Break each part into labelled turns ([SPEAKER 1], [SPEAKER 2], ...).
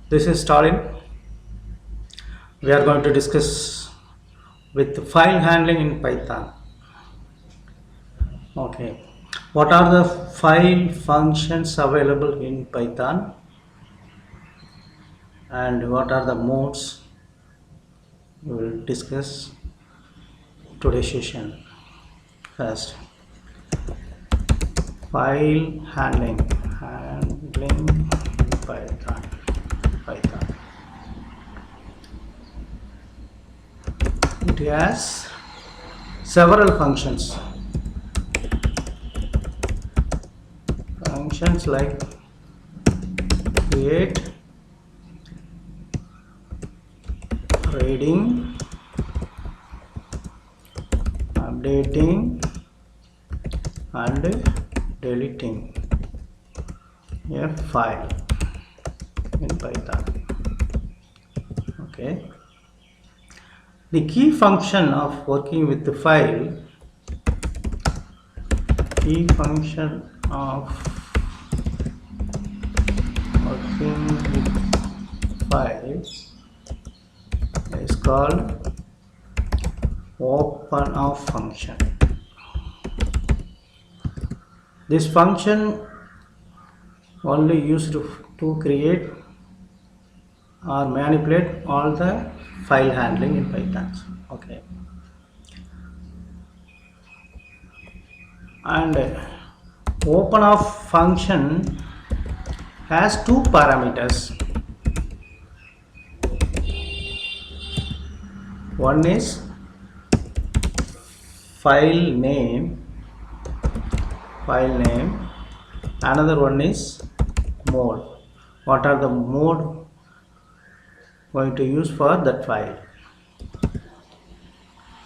[SPEAKER 1] This is Stalin. We are going to discuss with file handling in Python. Okay. What are the file functions available in Python and what are the modes we will discuss today's session. First, file handling in Python. It has several functions. Functions like create, reading, updating and deleting a file in Python. Okay. The key function of working with the file, key function of working with file is called open of function. This function only used to create or manipulate all the file handling in Python. Okay. And open of function has two parameters. One is file name, another one is mode. What are the mode going to use for that file?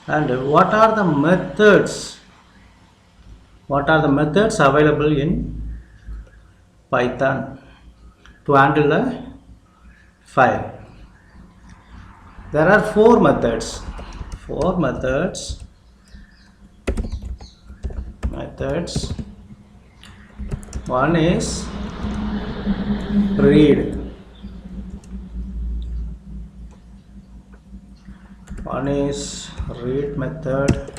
[SPEAKER 1] And what are the methods available in Python to handle the file? There are four methods. One is read. One is read method.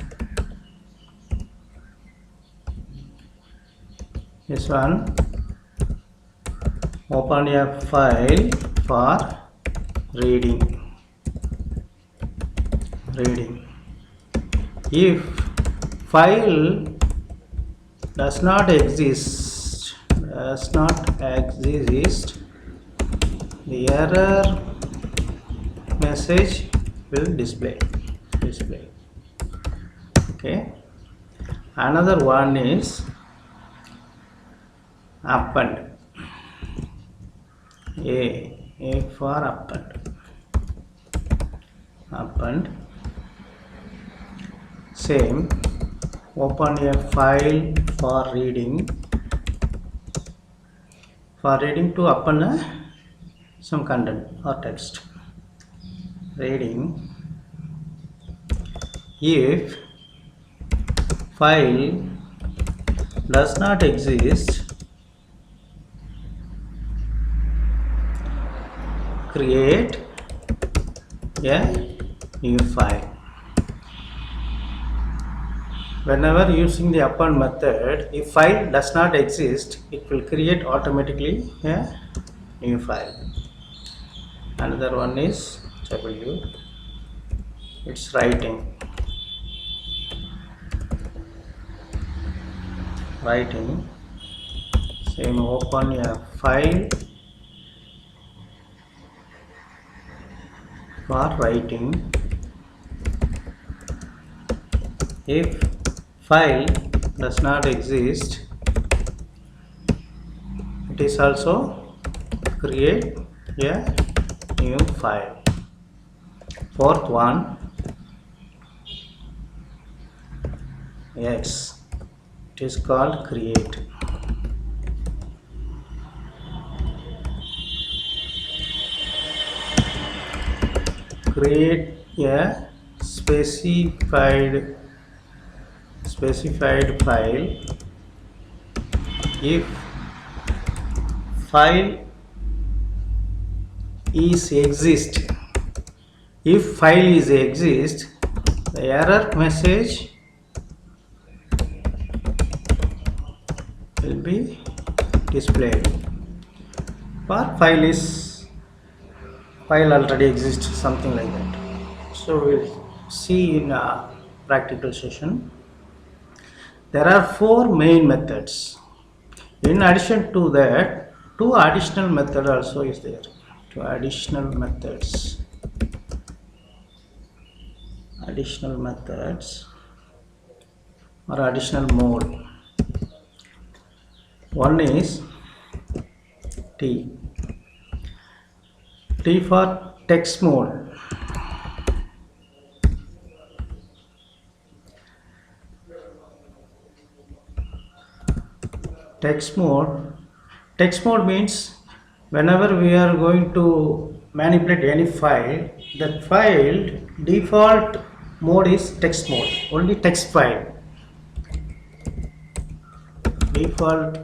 [SPEAKER 1] This one, open a file for reading. If file does not exist, the error message will display. Okay. Another one is append. A for append. Same, open a file for reading to append some content or text. Reading. If file does not exist, create a new file. Whenever using the append method, if file does not exist, it will create automatically a new file. Another one is W. It's writing. Same, open a file for writing. If file does not exist, it is also create a new file. Fourth one, yes, it is called create. Create a specified file if file is exist, if file is exist, the error message will be displayed. For file already exists, something like that. So we'll see in a practical session. There are four main methods. In addition to that, two additional method also is there. Two additional methods. Additional methods or additional mode. One is T. T for text mode. Text mode. Text mode means whenever we are going to manipulate any file, that file default mode is text mode, only text file. Default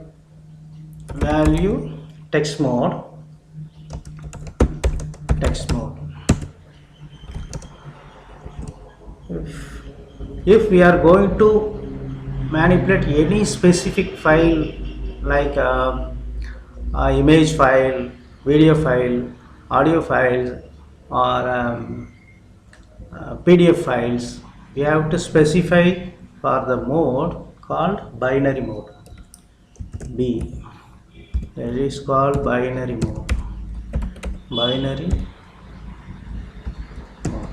[SPEAKER 1] value text mode. Text mode. If we are going to manipulate any specific file like image file, video file, audio file, or PDF files, we have to specify for the mode called binary mode. B. That is called binary mode. Binary mode.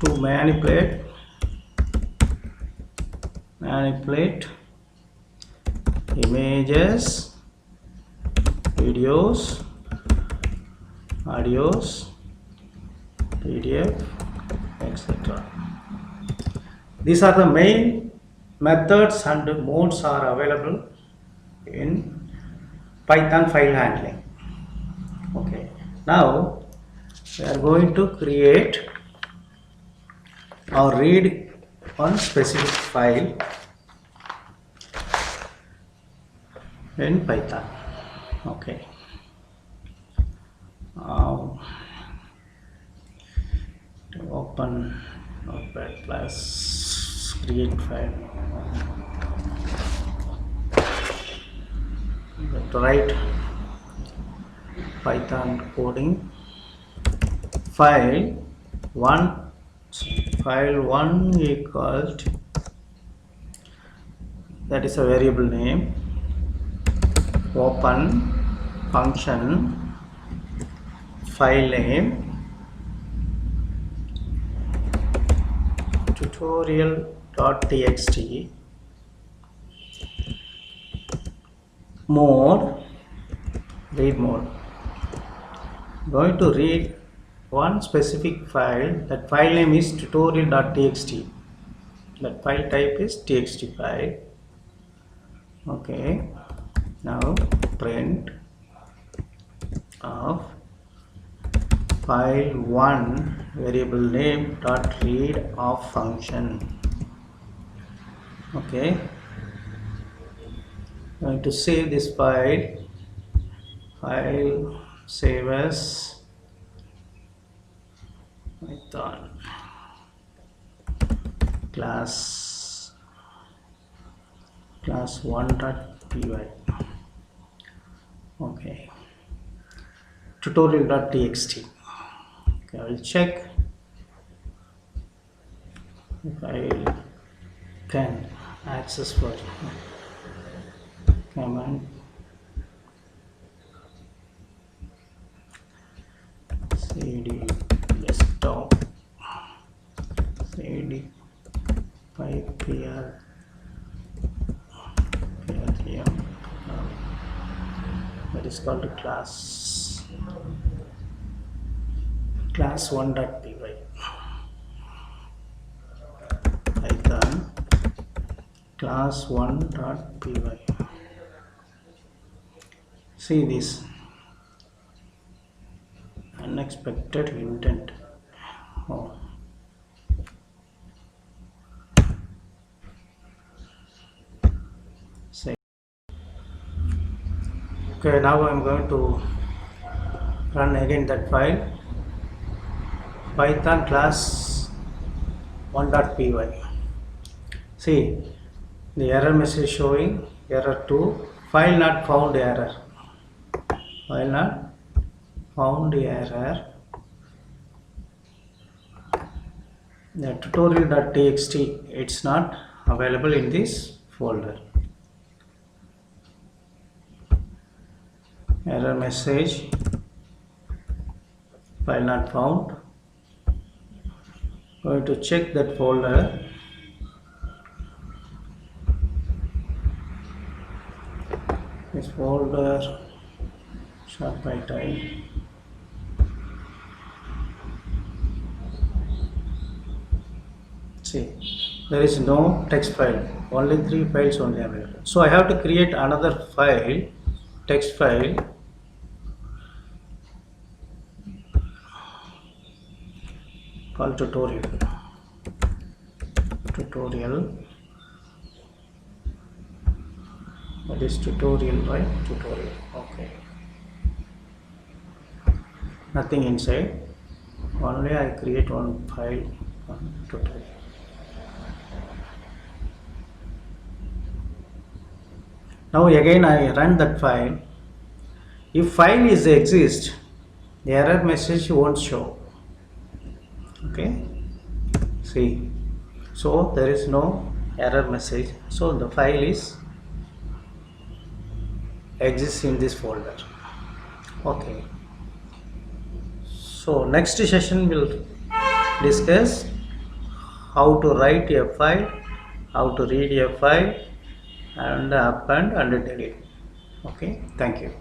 [SPEAKER 1] To manipulate images, videos, audios, PDF, etc. These are the main methods and modes are available in Python file handling. Okay, now we are going to create or read one specific file in Python. Okay. To open Notepad plus create file. To write Python coding file 1 equals, that is a variable name, open function file name tutorial.txt mode, read mode. Going to read one specific file. That file name is tutorial.txt. That file type is txt file. Okay, now print of file 1 variable name dot read of function. Okay, I'm going to save this file. Save as Python class 1.py. Okay, tutorial.txt. Okay, I will check if I can access for command cd desktop cd py that is called class 1.py. Python class 1.py. See this unexpected intent. Oh. Say Okay, now I'm going to run again that file, python class 1.py. See, the error message showing error 2, file not found error, file not found error. The tutorial.txt, it's not available in this folder. Error message, file not found. Going to check that folder. This folder, short by time. See, there is no text file, only 3 files only available. So I have to create another file, text file, called tutorial. That is tutorial, right? Tutorial. Okay. Nothing inside. Only I create one file, tutorial. Now again I run that file. If file is exist, the error message won't show. Okay. See. So there is no error message. So the file is exists in this folder. Okay. So next session will discuss how to write a file, how to read a file, and append and delete. Okay. Thank you.